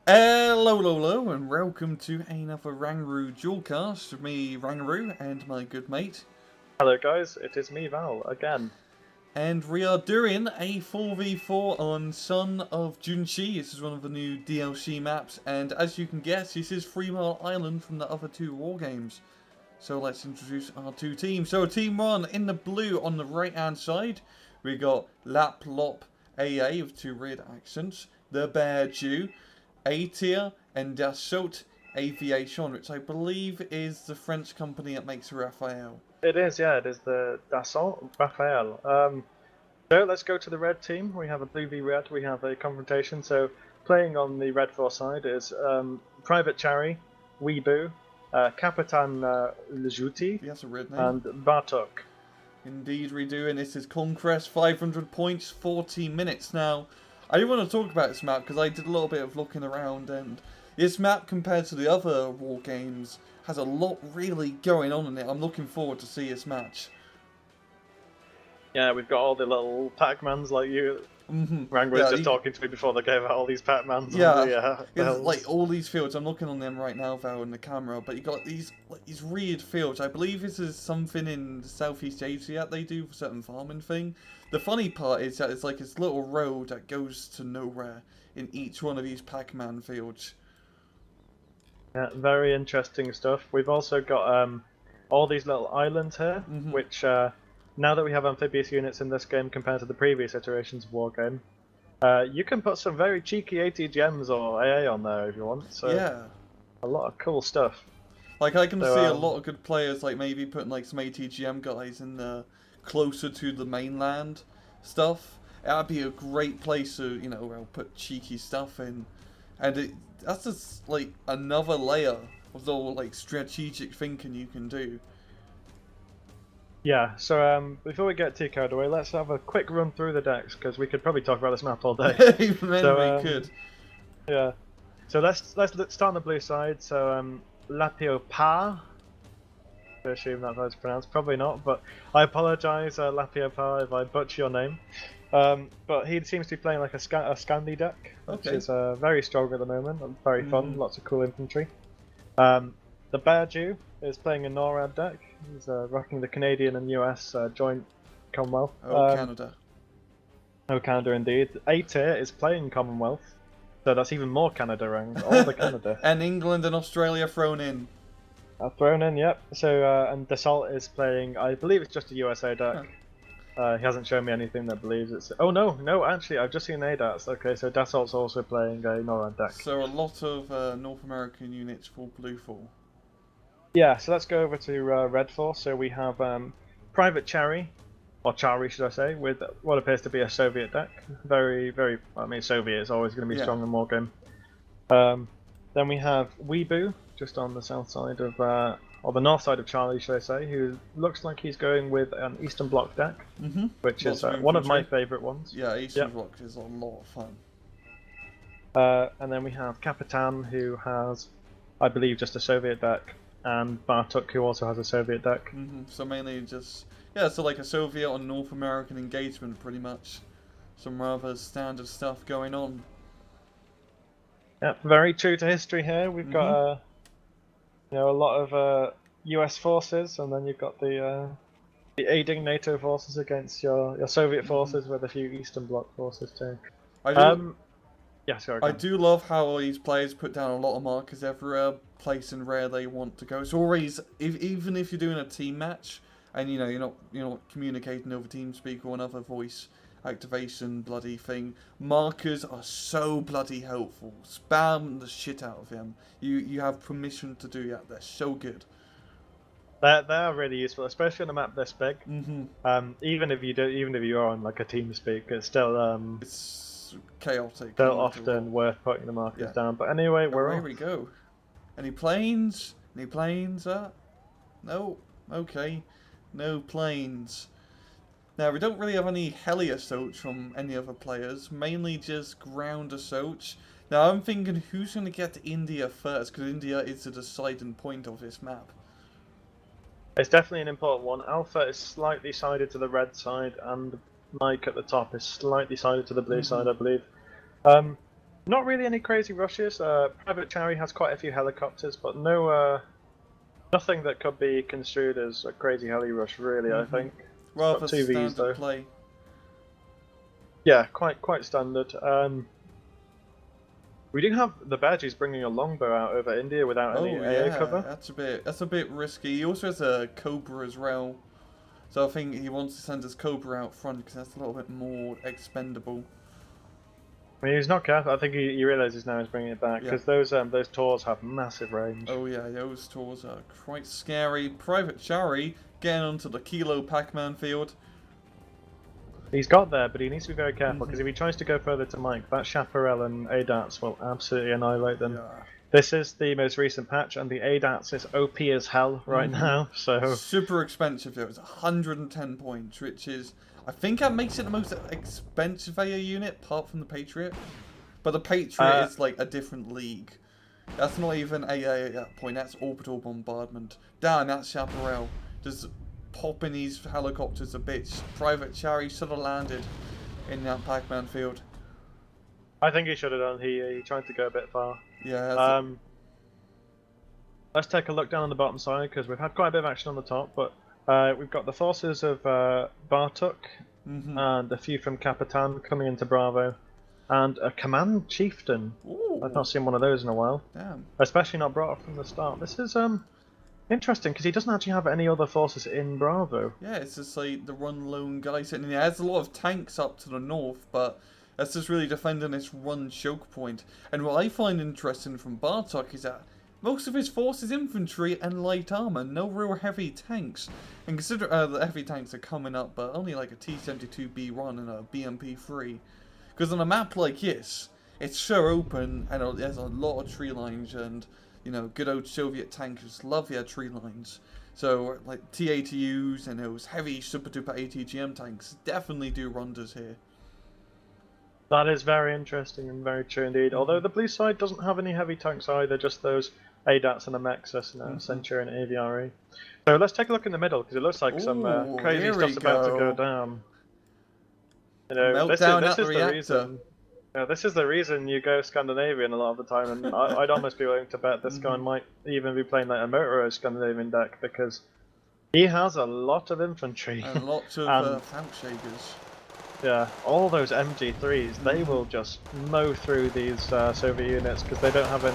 Hello, and welcome to another Rangaroo Duelcast with me, Rangaroo, and my good mate. Hello guys, it is me, Val, again. And we are doing a 4v4 on Son of Junshi. This is one of the new DLC maps, and as you can guess, this is 3 Mile Island from the other two Wargames. So let's introduce our two teams. So Team 1 in the blue on the right hand side, we got Lap Lop AA with two weird accents, the Bear Jew, A Tier, and Dassault Aviation, which I believe is the French company that makes Raphael. It is, yeah, it is the Dassault Raphael. So let's go to the red team. We have a blue v red, we have a confrontation. So playing on the red 4 side is Private Cherry, Weeboo, Capitan Lejuti, That's a red name. and Bartok. Indeed we do, and this is Conquest, 500 points, 40 minutes. Now, I do want to talk about this map because I did a little bit of looking around, and this map compared to the other war games has a lot really going on in it. I'm looking forward to see this match. Yeah, we've got all the little Pac-Mans like you. Rang was Yeah, just talking to me before they gave out all these Pac-Mans yeah, on the it's hills. like all these fields. I'm looking on them right now, Val, in the camera. But you got these weird fields. I believe this is something in Southeast Asia that they do for certain farming thing. The funny part is that it's like this little road that goes to nowhere in each one of these Pac-Man fields. Yeah, very interesting stuff. We've also got all these little islands here, which now that we have amphibious units in this game compared to the previous iterations of Wargame, you can put some very cheeky ATGMs or AA on there if you want. So Yeah. a lot of cool stuff. Like I can So, see a lot of good players, like maybe putting like some ATGM guys in the closer to the mainland stuff. That'd be a great place to, put cheeky stuff in, and that's just like another layer of all like strategic thinking you can do. yeah, so before we get too carried away, let's have a quick run through the decks because we could probably talk about this map all day. Even then So we could. yeah, so let's start on the blue side. So Lapio Pa. I assume that's how it's pronounced. Probably not, but I apologise, Lapiopa, if I butcher your name. But he seems to be playing like a Scandi deck, which Okay. is very strong at the moment and very fun. Lots of cool infantry. The Bear Jew is playing a NORAD deck. He's rocking the Canadian and US joint Commonwealth. Oh, Canada. Oh, Canada indeed. A tier is playing Commonwealth, so that's even more Canada rank. All the Canada. And England and Australia thrown in. Thrown in, yep. So and Dassault is playing. I believe it's just a USA deck. He hasn't shown me anything that believes it's. Oh no, actually, I've just seen ADATs. Okay, so Dassault's also playing a NORAD deck. So a lot of North American units for Bluefall. Yeah, so let's go over to Red Force. So we have Private Cherry, or Chari should I say, with what appears to be a Soviet deck. Very, very. I mean, Soviet is always going to be strong in Wargame. Then we have Weeboo, just on the south side of, or the north side of Charlie, should I say, who looks like he's going with an Eastern Bloc deck, which is one of my favourite ones. Yeah, Eastern Bloc is a lot of fun. And then we have Capitan, who has, I believe, just a Soviet deck, and Bartok, who also has a Soviet deck. So mainly just, so like a Soviet or North American engagement, pretty much. Some rather standard stuff going on. Yeah, very true to history here. We've got a lot of US forces, and then you've got the aiding NATO forces against your Soviet forces, with a few Eastern Bloc forces too. I do love how these players put down a lot of markers everywhere, placing where they want to go. It's always, even if you're doing a team match, and you're not communicating over TeamSpeak or another voice activation bloody thing, markers are so bloody helpful. Spam the shit out of them. You have permission to do that. They're so good. They are really useful, especially on a map this big. Even if you are on like a TeamSpeak, it's still it's chaotic. Still often worth putting the markers down. But anyway, where we go. Any planes? Any planes? No. Okay. No planes. Now, we don't really have any heli assaults from any other players, mainly just ground assaults. Now, I'm thinking who's going to get to India first, because India is the deciding point of this map. It's definitely an important one. Alpha is slightly sided to the red side, and Mike at the top is slightly sided to the blue side, I believe. Not really any crazy rushes. Private Cherry has quite a few helicopters, but no, nothing that could be construed as a crazy heli rush, really. I think. It's Rather got two Vs standard though. play. Yeah, quite standard. We do have the Badgies bringing a longbow out over India without any Oh AA yeah, cover. that's a bit risky. He also has a Cobra as well, so I think he wants to send his Cobra out front because that's a little bit more expendable. I mean, he's not careful. I think he realizes now he's bringing it back Yeah. because those Taurs have massive range. Oh yeah, those tours are quite scary. Private Chari getting onto the Kilo Pac-Man field. He's got there, but he needs to be very careful because if he tries to go further to Mike, that Chaparral and ADATs will absolutely annihilate them. Yeah. This is the most recent patch, and the ADATS is OP as hell right now. So super expensive though. It's 110 points, which is I think that makes it the most expensive AA unit, apart from the Patriot. But the Patriot is like a different league. That's not even AA at that point. That's orbital bombardment. Damn, that's Chaparral. Just popping these helicopters a bit. Private Chari should have landed in that Pac-Man field. I think he should have done. He tried to go a bit far. Yeah. Let's take a look down on the bottom side because we've had quite a bit of action on the top, but we've got the forces of Bartok and a few from Capitan coming into Bravo, and a command chieftain. Ooh. I've not seen one of those in a while. Damn. Especially not brought up from the start. This is interesting because he doesn't actually have any other forces in Bravo. Yeah, it's just like the one lone guy sitting there. There's a lot of tanks up to the north, but that's just really defending this one choke point. And what I find interesting from Bartok is that most of his force is infantry and light armor, no real heavy tanks. And consider the heavy tanks are coming up, but only like a T-72B1 and a BMP-3. Because on a map like this, it's so open and there's a lot of tree lines and, you know, good old Soviet tankers love their tree lines. So, like, T-ATUs and those heavy super duper ATGM tanks definitely do wonders here. That is very interesting and very true indeed. Although the blue side doesn't have any heavy tanks either, just those ADATs and a Nexus and a Centurion AVRE. So let's take a look in the middle because it looks like some crazy stuff's about to go down. You know, this is the reason. This is the reason you go Scandinavian a lot of the time, and I'd almost be willing to bet this guy might even be playing like a Motoro Scandinavian deck because he has a lot of infantry and lots of Fallschlägers. Yeah, all those MG3s, they will just mow through these Soviet units because they don't have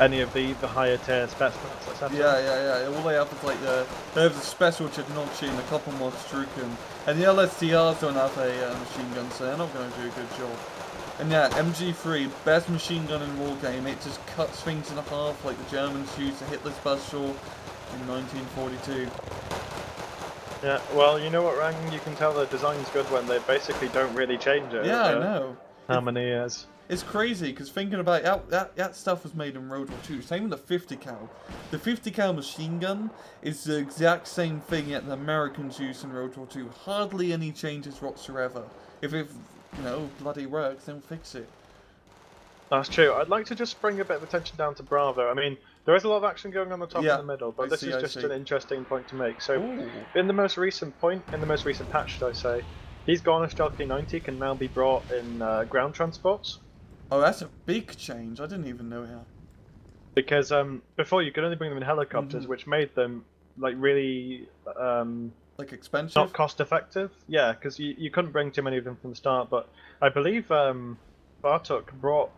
any of the higher tier specimens, etc. Yeah. All they have is like they have the special Chernochy and a couple more Struken. And the LSTRs don't have a machine gun, so they're not going to do a good job. And yeah, MG3, best machine gun in Wargame. It just cuts things in half like the Germans used the Hitler's Buzzsaw in 1942. Yeah, well, you know what, Rang? You can tell the design's good when they basically don't really change it. Yeah, I know. How many years? It's crazy because thinking about it, that stuff was made in World War II. Same with the 50 cal. The 50 cal machine gun is the exact same thing that the Americans used in World War II. Hardly any changes whatsoever. If it, you know, bloody works, then fix it. That's true. I'd like to just bring a bit of attention down to Bravo. I mean, there is a lot of action going on the top and the middle, but this is just an interesting point to make. So, in the most recent patch, should I say, these Garnished LK90 can now be brought in ground transports. Oh, that's a big change. I didn't even know how. Because before you could only bring them in helicopters, which made them like really like expensive, not cost effective. Yeah, because you couldn't bring too many of them from the start. But I believe Bartok brought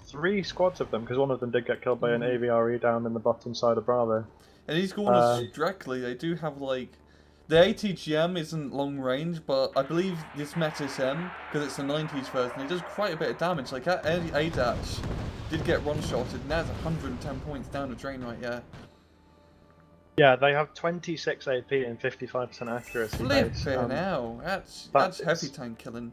3 squads of them because one of them did get killed by an AVRE down in the bottom side of Bravo. And these corners directly, they do have like. The ATGM isn't long range, but I believe this Metis M, because it's the 90s version, it does quite a bit of damage. Like that ADATS did get one-shotted, and that's 110 points down the drain right there. Yeah, they have 26 AP and 55% accuracy. Flipping hell, that's heavy tank killing.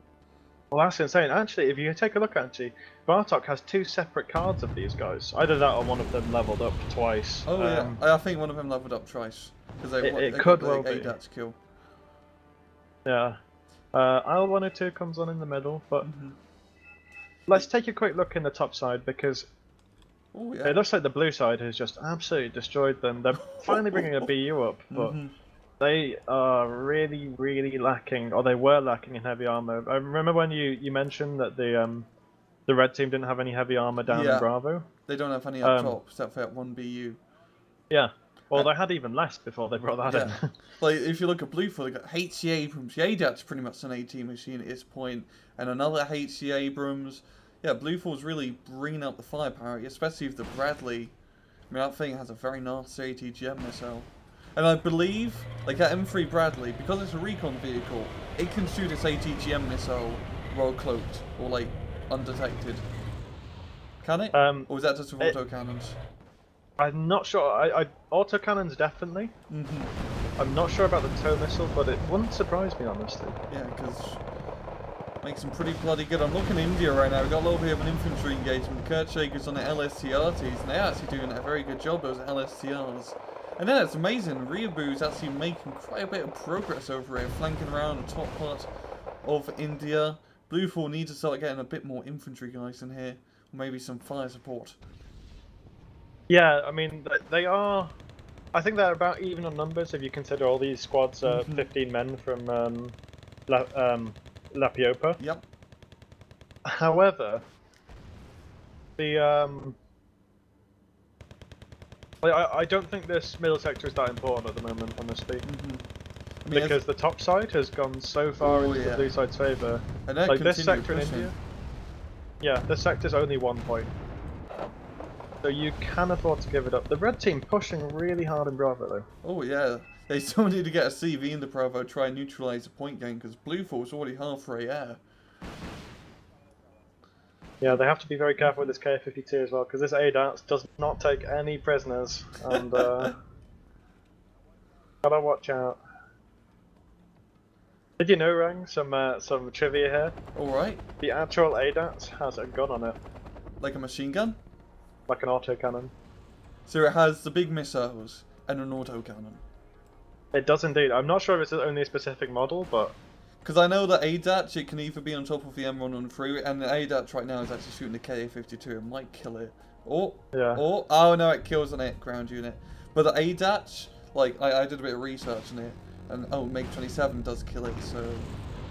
Well, that's insane. Actually, if you take a look at it, Bartok has 2 separate cards of these guys. Either that or one of them leveled up twice. Oh yeah, I think one of them leveled up twice. Because they could well be. ADATS kill. Yeah. IL-102 comes on in the middle, but let's take a quick look in the top side because it looks like the blue side has just absolutely destroyed them. They're finally bringing a BU up, but They are really, really lacking, or they were lacking in heavy armor. I remember when you mentioned that the red team didn't have any heavy armor down in Yeah, Bravo. they don't have any up top except for that one BU. Yeah. Well, And, they had even less before they brought that yeah. in. Like, if you look at Blue 4, they got HC Abrams. Yeah, that's pretty much an AT machine at this point. And another HC Abrams. Yeah, Blue 4's really bringing up the firepower, especially with the Bradley. I mean, that thing has a very nasty ATGM missile. And I believe, like that M3 Bradley, because it's a recon vehicle, it can shoot its ATGM missile while cloaked, or like, undetected. Can it? Or is that just with autocannons? I'm not sure. Autocannons definitely. I'm not sure about the tow missile, but it wouldn't surprise me, honestly. Yeah, because makes them pretty bloody good. I'm looking at India right now. We've got a little bit of an infantry engagement. Kurt Shaker's on the LSTRTs, and they're actually doing a very good job, those LSTRs. And then it's amazing, Riabu's actually making quite a bit of progress over here, flanking around the top part of India. Blue 4 needs to start getting a bit more infantry guys in here, or maybe some fire support. Yeah, I mean, they are... I think they're about even on numbers if you consider all these squads are 15 men from La Piopa. Yep. However, I don't think this middle sector is that important at the moment, honestly. I mean, because the top side has gone so far into the blue side's favour. Like this sector in India. Yeah, this sector's only 1 point. So you can afford to give it up. The red team pushing really hard in Bravo though. Oh yeah, they still need to get a CV into Bravo, try and neutralise the point game, because Blue 4's already halfway air. Yeah, they have to be very careful with this K-52 as well, because this ADATS does not take any prisoners, and gotta watch out. Did you know, Rang, some trivia here? Alright. The actual ADATS has a gun on it. Like a machine gun? Like an autocannon. So it has the big missiles and an autocannon. It does indeed. I'm not sure if it's only a specific model, but... Because I know that ADATS, it can either be on top of the M113, and the ADATS right now is actually shooting the Ka-52. It might kill it. Oh no, it kills an ground unit. But the ADATS, like, I did a bit of research on it, and MiG-27 does kill it, so...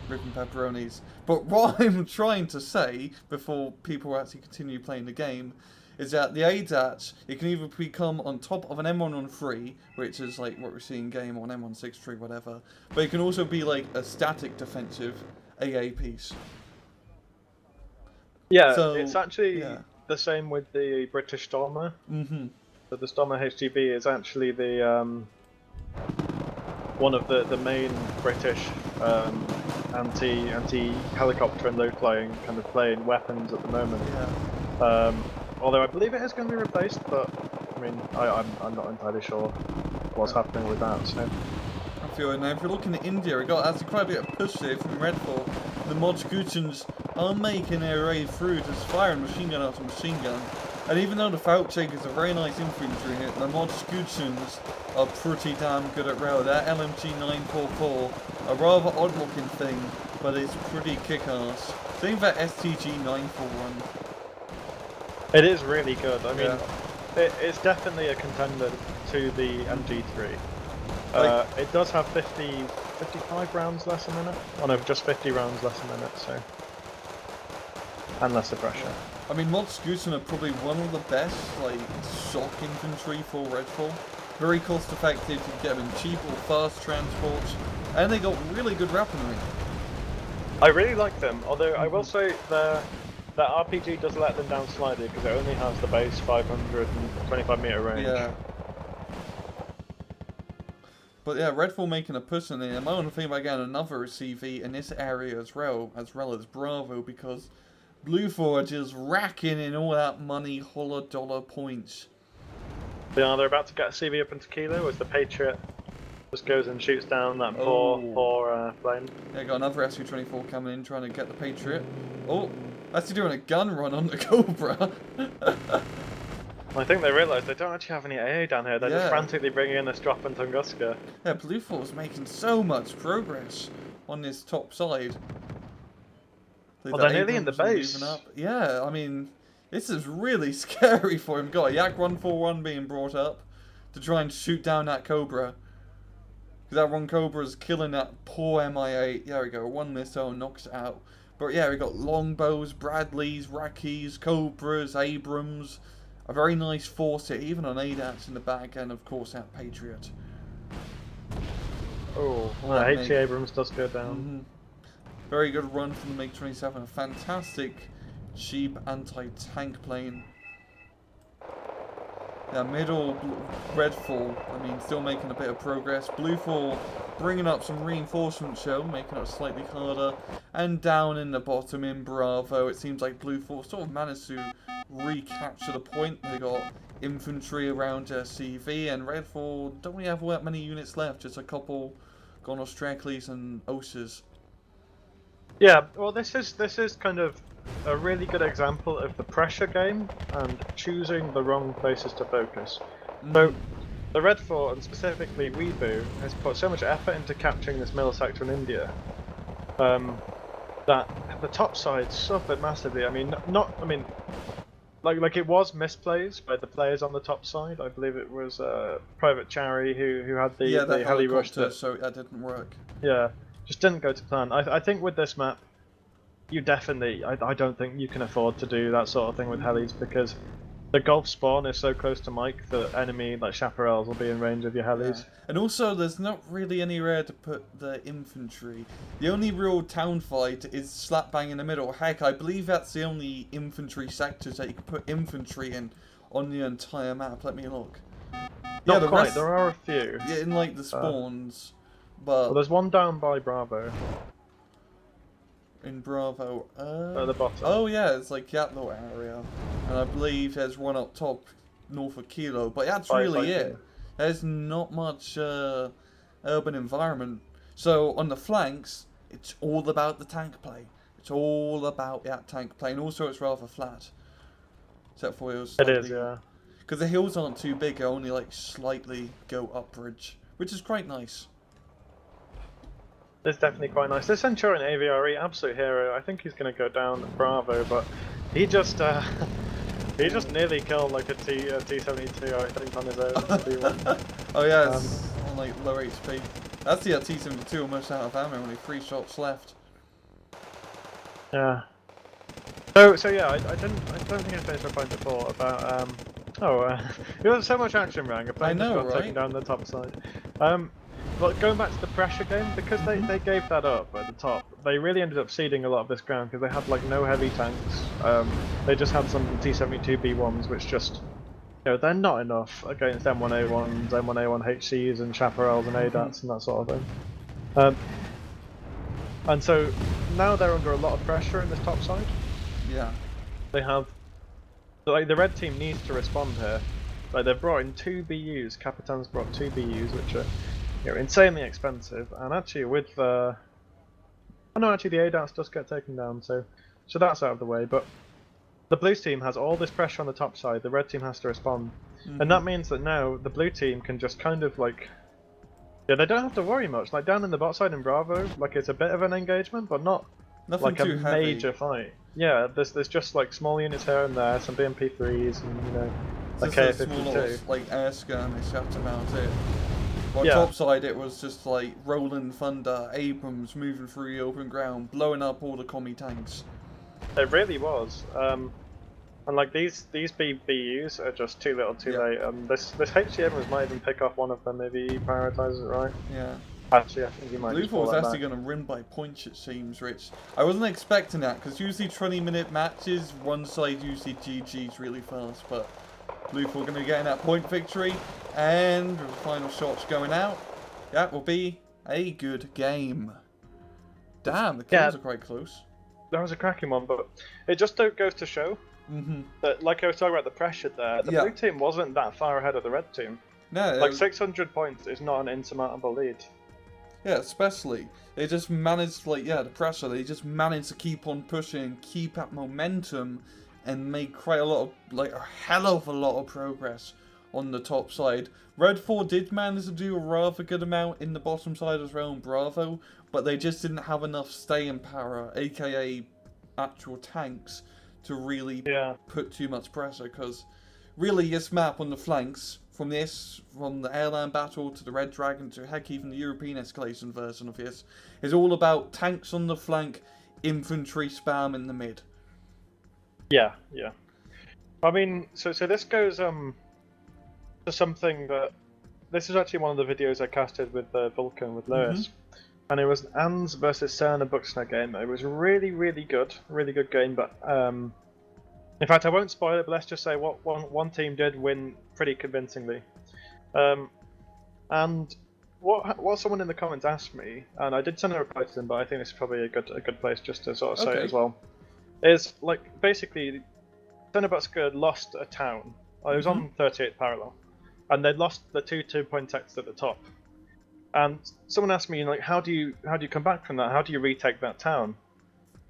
ripping pepperonis. But what I'm trying to say, before people actually continue playing the game, is that the ADATS, it can either become on top of an M113, which is like what we're seeing game on M163, whatever, but it can also be like a static defensive AA piece. Yeah, so, it's actually the same with the British Stormer. So the Stormer HGB is actually the one of the main British anti-helicopter and low-flying kind of playing weapons at the moment. Although I believe it is going to be replaced, but I mean, I'm not entirely sure what's happening with that. So. I feel it now. If you're looking at India, we got actually quite a bit of push here from Redfall. The Mojguchans are making their way through, just firing machine gun after machine gun. And even though the Valh is a very nice infantry hit, the Mojguchans are pretty damn good at rail. That LMG 944, a rather odd looking thing, but it's pretty kick-ass. Same for STG 941. It is really good. I mean, it's definitely a contender to the MG3. It does have 55 rounds less a minute. Oh no, just 50 rounds less a minute, so... and less suppression. I mean, Mojguchan are probably one of the best, like, shock infantry for Redfall. Very cost effective, you can get them in cheap or fast transports, and they got really good weaponry. I really like them, although I will say that RPG does let them down slightly because it only has the base 525 meter range. Yeah. But yeah, Redfall making a push in it. I want to think about getting another CV in this area as well as Bravo, because Blue 4 are just racking in all that money, dollar points. Yeah, they're about to get a CV up into Kilo as the Patriot just goes and shoots down that poor plane. Yeah, got another Su-24 coming in trying to get the Patriot. Oh, actually doing a gun run on the Cobra. I think they realised they don't actually have any AA down here. They're just frantically bringing in a Strop and Tunguska. Yeah, Blue 4's making so much progress on this top side. Well, they're nearly in the base. Yeah, I mean, this is really scary for him. Got a Yak 141 being brought up to try and shoot down that Cobra. Because that one Cobra is killing that poor MI8. There we go, one missile knocks it out. But yeah, we got longbows, Bradleys, Rakis, Cobras, Abrams. A very nice force here, even on ADATs in the back, and of course that Patriot. Oh, HE Abrams does go down. Very good run from the MiG-27. A fantastic, cheap anti-tank plane. Yeah, middle, Redfall, I mean, still making a bit of progress. Bluefall bringing up some reinforcement show, making it slightly harder. And down in the bottom in Bravo, it seems like Bluefall sort of managed to recapture the point. They got infantry around CV, and Redfall don't really have that many units left, just a couple gone Austracles and Oses. Yeah, well, this is kind of a really good example of the pressure game and choosing the wrong places to focus. So, the Red Fort, and specifically Weebu, has put so much effort into capturing this middle sector in India that the top side suffered massively. I mean, like it was misplays by the players on the top side. I believe it was Private Chari who had the heli rush so that didn't work. Yeah, just didn't go to plan. I think with this map, you definitely, I don't think you can afford to do that sort of thing with helis, because the Gulf spawn is so close to Mike that enemy like chaparrals will be in range of your helis. Yeah. And also, there's not really anywhere to put the infantry. The only real town fight is slap bang in the middle. Heck, I believe that's the only infantry sectors that you can put infantry in on the entire map. Let me look. Not quite, rest, there are a few. Yeah, in like the spawns. But well, there's one down by Bravo. In Bravo. At the bottom. Oh yeah, it's like that little area. And I believe there's one up top north of Kilo. But that's really it. There's not much urban environment. So on the flanks, it's all about the tank play. It's all about that tank play. And also it's rather flat. Except for it is, yeah. Because the hills aren't too big, they only like slightly go upwards. Which is quite nice. It's definitely quite nice. This Centurion AVRE, absolute hero. I think he's going to go down at Bravo, but he just nearly killed like a T-72, I think, on his own. Oh yeah, it's on like low HP. That's the T-72 almost out of ammo, only 3 shots left. Yeah. So yeah, I don't think I finished my point before about there was so much action, Rang. A plane just got taken down the top side. But going back to the pressure game, because they gave that up at the top, they really ended up ceding a lot of this ground because they had like no heavy tanks. They just had some T-72B1s, which just, they're not enough against M1A1s, M1A1HCs, and chaparrals and ADATs and that sort of thing. And so now they're under a lot of pressure in this top side. Yeah. They have, like, the red team needs to respond here. Like, they've brought in 2 BUs. Capitan's brought 2 BUs, which are insanely expensive, and actually with the the ADAS does get taken down, so that's out of the way, but the blue team has all this pressure on the top side, the red team has to respond, and that means that now the blue team can just kind of like, they don't have to worry much, like down in the bot side in Bravo, like it's a bit of an engagement, but not nothing like too a major fight. Yeah, there's just like small units here and there, some BMP3s, and a K-52. Like air skirmish, that's about it. On top side, it was just like rolling thunder, Abrams moving through the open ground, blowing up all the commie tanks. It really was. And like these BUs are just too little, too late. This HE Abrams might even pick off one of them if he prioritises it right. Yeah. Actually, I think he might. Bluefall's actually going to win by points, it seems, Rich. I wasn't expecting that because usually 20-minute matches, one side usually GG's really fast, but Bluefall going to be getting that point victory. And the final shots going out. That will be a good game. Damn, the kills are quite close. That was a cracking one, but it just goes to show that, like I was talking about the pressure there, the blue team wasn't that far ahead of the red team. No, like 600 points is not an insurmountable lead. Yeah, especially they just managed, like, the pressure. They just managed to keep on pushing, keep that momentum, and make quite a lot of, like, a hell of a lot of progress on the top side. Red 4 did manage to do a rather good amount in the bottom side as well in Bravo, but they just didn't have enough staying power, aka actual tanks, to really put too much pressure, because really this map on the flanks, from this, from the airline battle to the Red Dragon to heck even the European escalation version of this, is all about tanks on the flank, infantry spam in the mid. Yeah, yeah. I mean, so this goes to something that this is actually one of the videos I casted with Vulcan with Lewis, and it was Ans versus Cerner Buxner game. It was really good game. But in fact, I won't spoil it. But let's just say what one team did win pretty convincingly. And what someone in the comments asked me, and I did send a reply to them, but I think this is probably a good place just to sort of say it as well. Is like basically, Cerner Buxner lost a town. It was on 38 parallel, and they'd lost the two 2-point texts at the top. And someone asked me, like, how do you come back from that? How do you retake that town?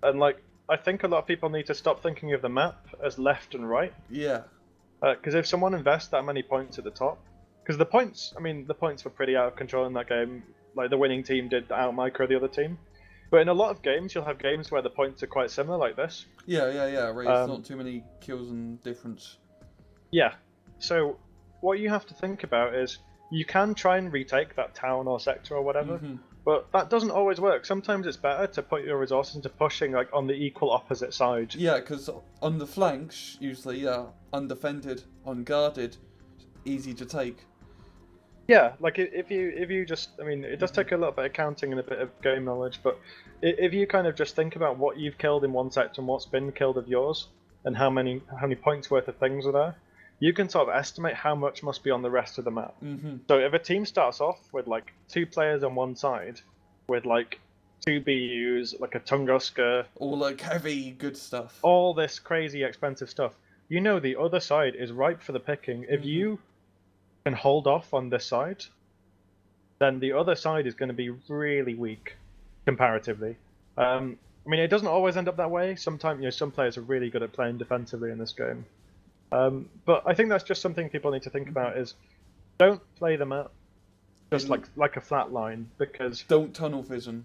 And like, I think a lot of people need to stop thinking of the map as left and right. Yeah. Because if someone invests that many points at the top, because the points were pretty out of control in that game. Like the winning team did out micro the other team. But in a lot of games, you'll have games where the points are quite similar, like this. Yeah. Right. It's not too many kills and difference. Yeah. So what you have to think about is you can try and retake that town or sector or whatever, but that doesn't always work. Sometimes it's better to put your resources into pushing like on the equal opposite side. Yeah, because on the flanks, usually, undefended, unguarded, easy to take. Yeah, like if you just, I mean, it does take a little bit of counting and a bit of game knowledge, but if you kind of just think about what you've killed in one sector and what's been killed of yours, and how many points worth of things are there, you can sort of estimate how much must be on the rest of the map. So if a team starts off with like 2 players on one side, with like 2 BUs, like a Tunguska, all like heavy good stuff, all this crazy expensive stuff, you know the other side is ripe for the picking. If you can hold off on this side, then the other side is going to be really weak comparatively. I mean, it doesn't always end up that way. Sometimes, some players are really good at playing defensively in this game. But I think that's just something people need to think about: is don't play the map just like a flat line, because don't tunnel vision.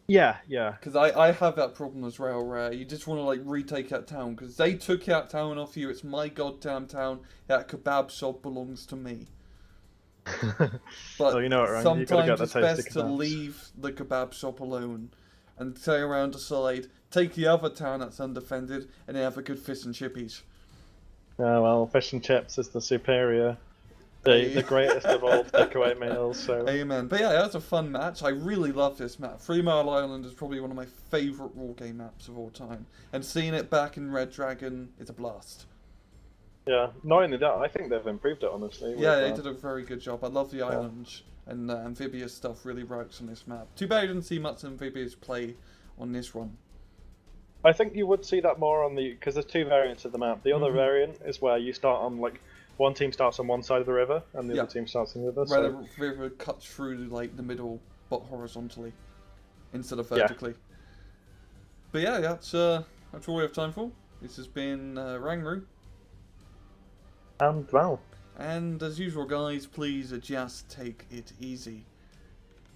Yeah. Because I have that problem as well, where you just want to like retake that town because they took that town off you. It's my goddamn town. That kebab shop belongs to me. But well, you know what, Ryan? sometimes it's best to leave the kebab shop alone and stay around the side, take the other town that's undefended, and then have a good fish and chippies. Oh well, fish and chips is the superior, the greatest of all takeaway meals. So amen. But yeah, that was a fun match. I really love this map. 3 Mile Island is probably one of my favourite Wargame maps of all time, and seeing it back in Red Dragon is a blast. Yeah, not only that, I think they've improved it, honestly. Yeah, they did a very good job. I love the islands, and the amphibious stuff really works on this map. Too bad I didn't see much amphibious play on this one. I think you would see that more on because there's 2 variants of the map. The other variant is where you start on, like, one team starts on one side of the river, and the other team starts on the other. Where the river cuts through, like, the middle, but horizontally, instead of vertically. Yeah. But yeah, that's all we have time for. This has been Rangru. And Valh. And as usual, guys, please just take it easy.